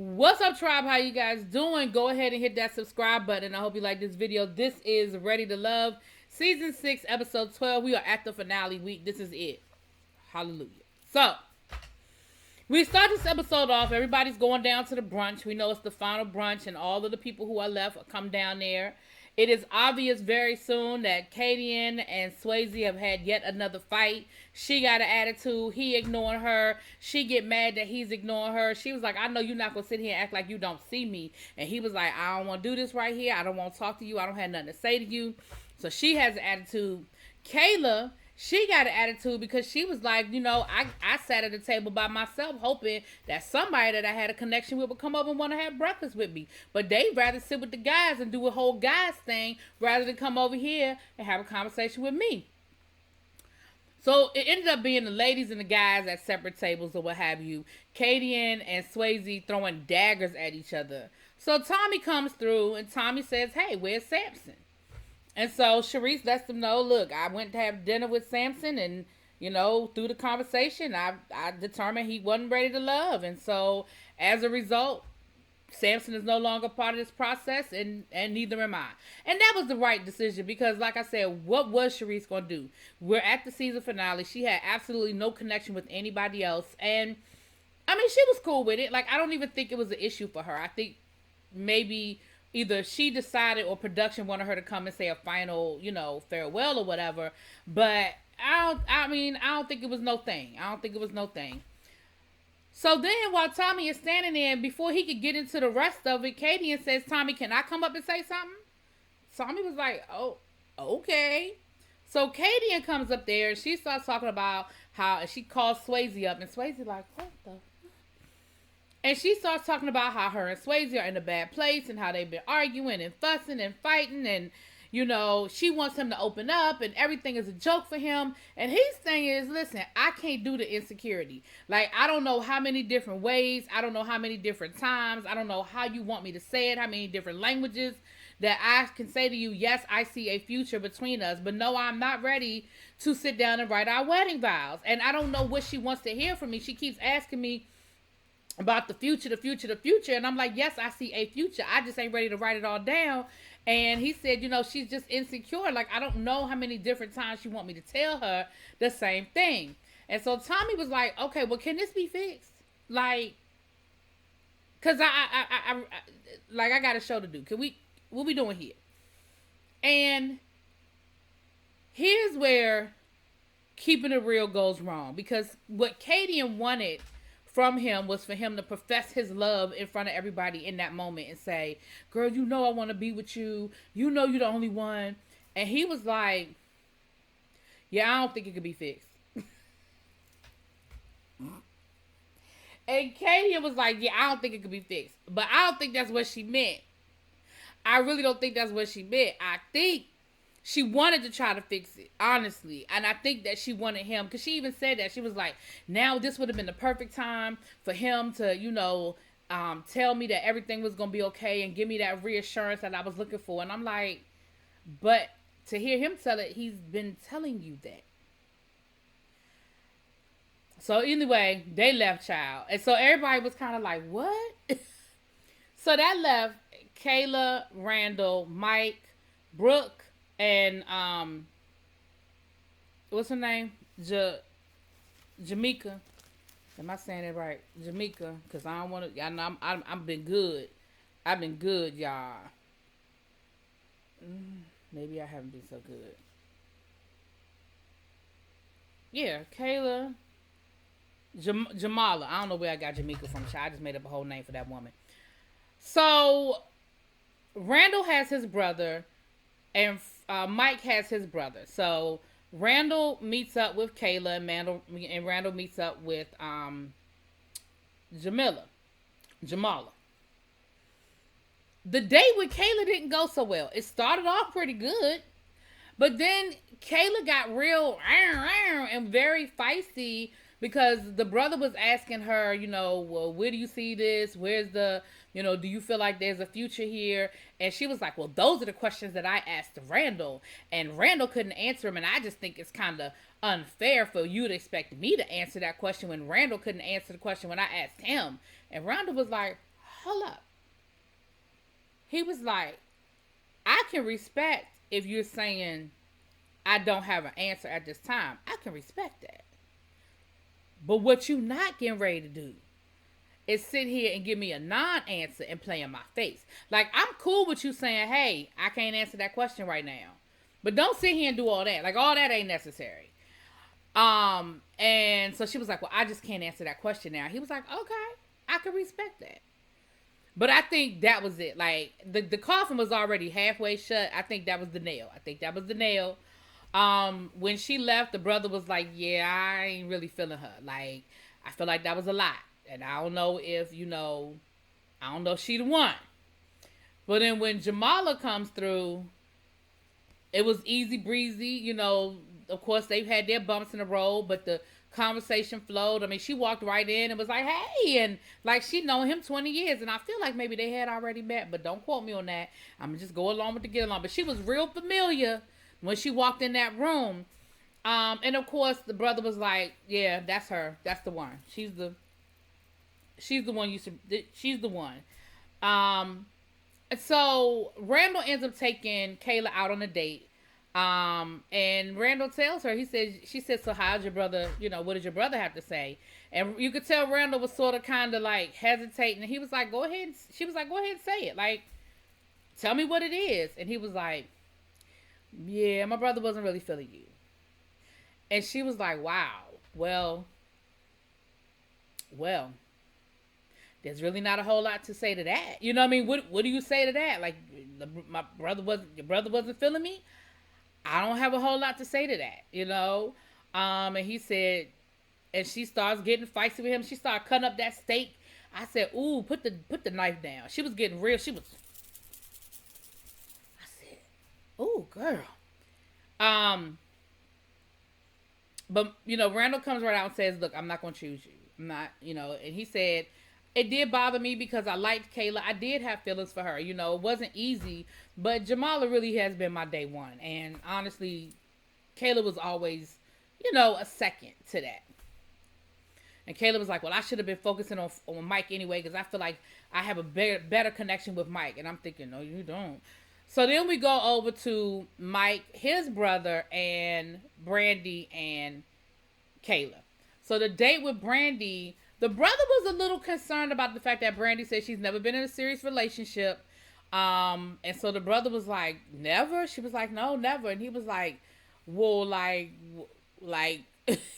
What's up, tribe? How you guys doing? Go ahead and hit that subscribe button. I hope you like this video. This is Ready to Love, Season 6, Episode 12. We are at the finale week. This is it. Hallelujah. So, we start this episode off. Everybody's going down to the brunch. We know it's the final brunch, and all of the people who are left come down there. It is obvious very soon that Kadian and Swayze have had yet another fight. She got an attitude. He ignoring her. She get mad that he's ignoring her. She was like, I know you're not going to sit here and act like you don't see me. And he was like, I don't want to do this right here. I don't want to talk to you. I don't have nothing to say to you. So she has an attitude. Kayla, she got an attitude because she was like, I sat at the table by myself hoping that somebody that I had a connection with would come over and want to have breakfast with me. But they'd rather sit with the guys and do a whole guys thing rather than come over here and have a conversation with me. So it ended up being the ladies and the guys at separate tables or what have you. Kadian and Swayze throwing daggers at each other. So Tommy comes through and Tommy says, hey, where's Samson? And so Sharice lets them know, look, I went to have dinner with Samson and, through the conversation, I determined he wasn't ready to love. And so as a result, Samson is no longer part of this process and neither am I. And that was the right decision because, like I said, what was Sharice going to do? We're at the season finale. She had absolutely no connection with anybody else. And, she was cool with it. Like, I don't even think it was an issue for her. I think maybe either she decided or production wanted her to come and say a final, farewell or whatever. But I don't think it was no thing. So then while Tommy is standing there, before he could get into the rest of it, Kadian says, Tommy, can I come up and say something? Tommy was like, oh, okay. So Kadian comes up there and she starts talking about how she calls Swayze up and Swayze like, what the? And she starts talking about how her and Swayze are in a bad place and how they've been arguing and fussing and fighting and, she wants him to open up and everything is a joke for him. And his thing is, listen, I can't do the insecurity. Like, I don't know how many different ways. I don't know how many different times. I don't know how you want me to say it, how many different languages that I can say to you, yes, I see a future between us. But no, I'm not ready to sit down and write our wedding vows. And I don't know what she wants to hear from me. She keeps asking me about the future. And I'm like, yes, I see a future. I just ain't ready to write it all down. And he said, she's just insecure. Like, I don't know how many different times you want me to tell her the same thing. And so Tommy was like, okay, well, can this be fixed? Like, cause I got a show to do. What we doing here? And here's where keeping it real goes wrong. Because what Kadian wanted from him was for him to profess his love in front of everybody in that moment and say, girl, I want to be with you. You're the only one. And he was like, yeah, I don't think it could be fixed. And Katie was like, yeah, I don't think it could be fixed. But I don't think that's what she meant. I really don't think that's what she meant. I think she wanted to try to fix it, honestly. And I think that she wanted him, because she even said that. She was like, now this would have been the perfect time for him to, tell me that everything was going to be okay and give me that reassurance that I was looking for. And I'm like, but to hear him tell it, he's been telling you that. So anyway, they left, child. And so everybody was kind of like, what? So that left Kayla, Randall, Mike, Brooke, and what's her name? Jamaica. Am I saying it right? Jamaica, because I don't want to. I know I've been good. I've been good, y'all. Maybe I haven't been so good. Yeah, Kayla, Jamala. I don't know where I got Jamaica from. I just made up a whole name for that woman. So Randall has his brother, and Mike has his brother. So Randall meets up with Kayla, and Randall meets up with Jamala. The date with Kayla didn't go so well. It started off pretty good, but then Kayla got real and very feisty because the brother was asking her, well, where do you see this? Where's the, do you feel like there's a future here? And she was like, well, those are the questions that I asked Randall. And Randall couldn't answer him. And I just think it's kind of unfair for you to expect me to answer that question when Randall couldn't answer the question when I asked him. And Randall was like, hold up. He was like, I can respect if you're saying I don't have an answer at this time. I can respect that. But what you not getting ready to do is sit here and give me a non-answer and play in my face. Like, I'm cool with you saying, hey, I can't answer that question right now. But don't sit here and do all that. Like, all that ain't necessary. And so she was like, well, I just can't answer that question now. He was like, okay, I can respect that. But I think that was it. Like, the coffin was already halfway shut. I think that was the nail. When she left, the brother was like, yeah, I ain't really feeling her. Like, I feel like that was a lot. And I don't know if, I don't know if she the one. But then when Jamala comes through, it was easy breezy. Of course, they've had their bumps in the road, but the conversation flowed. I mean, she walked right in and was like, hey, and like she known him 20 years. And I feel like maybe they had already met, but don't quote me on that. I'm going to just go along with the get along. But she was real familiar when she walked in that room. And of course, the brother was like, yeah, that's her. That's the one. She's the one she's the one. So Randall ends up taking Kayla out on a date. And Randall tells her, she said, so how's your brother, what does your brother have to say? And you could tell Randall was sort of kind of like hesitating. And he was like, go ahead. She was like, go ahead and say it. Like, tell me what it is. And he was like, yeah, my brother wasn't really feeling you. And she was like, wow, well, there's really not a whole lot to say to that. You know what I mean? What do you say to that? Like, your brother wasn't feeling me? I don't have a whole lot to say to that, And he said, and she starts getting feisty with him. She started cutting up that steak. I said, ooh, put the knife down. She was getting real. I said, ooh, girl. But, Randall comes right out and says, look, I'm not going to choose you. I'm not, and he said, it did bother me because I liked Kayla. I did have feelings for her. It wasn't easy, but Jamala really has been my day one. And honestly, Kayla was always, a second to that. And Kayla was like, well, I should have been focusing on Mike anyway, because I feel like I have a better connection with Mike. And I'm thinking, no, you don't. So then we go over to Mike, his brother, and Brandy and Kayla. So the date with Brandy, the brother was a little concerned about the fact that Brandy said she's never been in a serious relationship. And so the brother was like, never? She was like, no, never. And he was like, well, like,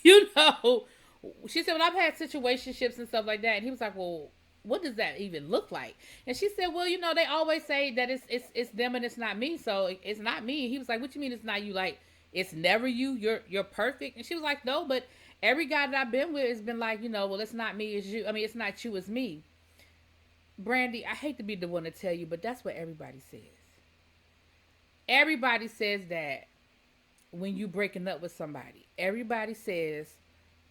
she said, well, I've had situationships and stuff like that. And he was like, well, what does that even look like? And she said, well, they always say that it's them and it's not me. So it's not me. He was like, what you mean it's not you? Like, it's never you. You're perfect. And she was like, no, but every guy that I've been with has been like, well, it's not me, it's you. I mean, it's not you, it's me. Brandy, I hate to be the one to tell you, but that's what everybody says. Everybody says that when you breaking up with somebody. Everybody says,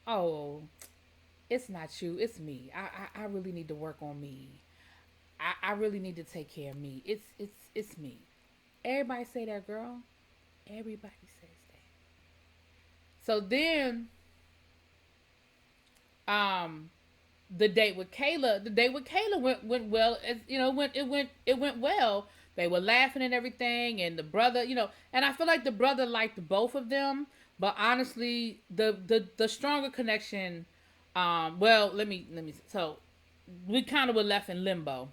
oh, it's not you, it's me. I really need to work on me. I really need to take care of me. It's me. Everybody say that, girl. Everybody says that. So then the date with Kayla went well. As it went well. They were laughing and everything, and the brother, and I feel like the brother liked both of them, but honestly, the stronger connection, let me so we kind of were left in limbo.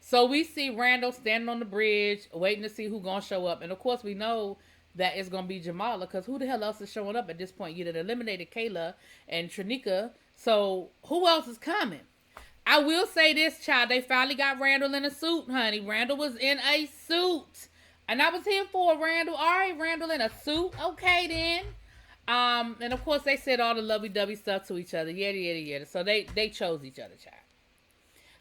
So we see Randall standing on the bridge, waiting to see who's gonna show up, and of course we know that it's gonna be Jamala, because who the hell else is showing up at this point? You done eliminated Kayla and Trinika, so who else is coming? I will say this, child, they finally got Randall in a suit, honey. Randall was in a suit, and I was here for Randall. All right, Randall in a suit, okay then. And of course they said all the lovey-dovey stuff to each other, yada. So they chose each other, child.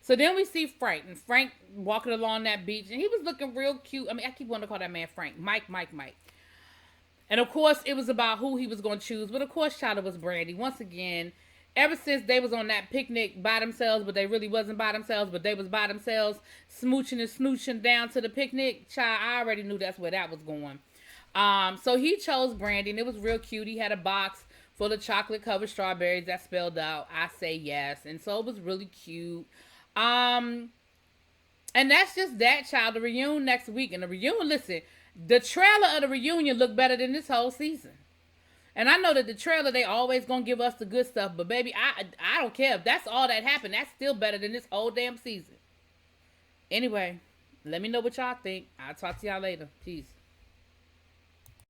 So then we see Frank, and Frank walking along that beach, and he was looking real cute. I mean, I keep wanting to call that man Frank. Mike. And of course, it was about who he was going to choose. But of course, child, it was Brandy. Once again, ever since they was on that picnic by themselves, but they really wasn't by themselves, but they was by themselves, smooching and snooching down to the picnic, child, I already knew that's where that was going. So he chose Brandy, and it was real cute. He had a box full of chocolate-covered strawberries that spelled out, I say yes. And so it was really cute. Um, and that's just that, child. The reunion next week. And the reunion, listen, the trailer of the reunion looked better than this whole season. And I know that the trailer, they always gonna give us the good stuff. But baby, I don't care. If that's all that happened, that's still better than this whole damn season. Anyway, let me know what y'all think. I'll talk to y'all later. Peace.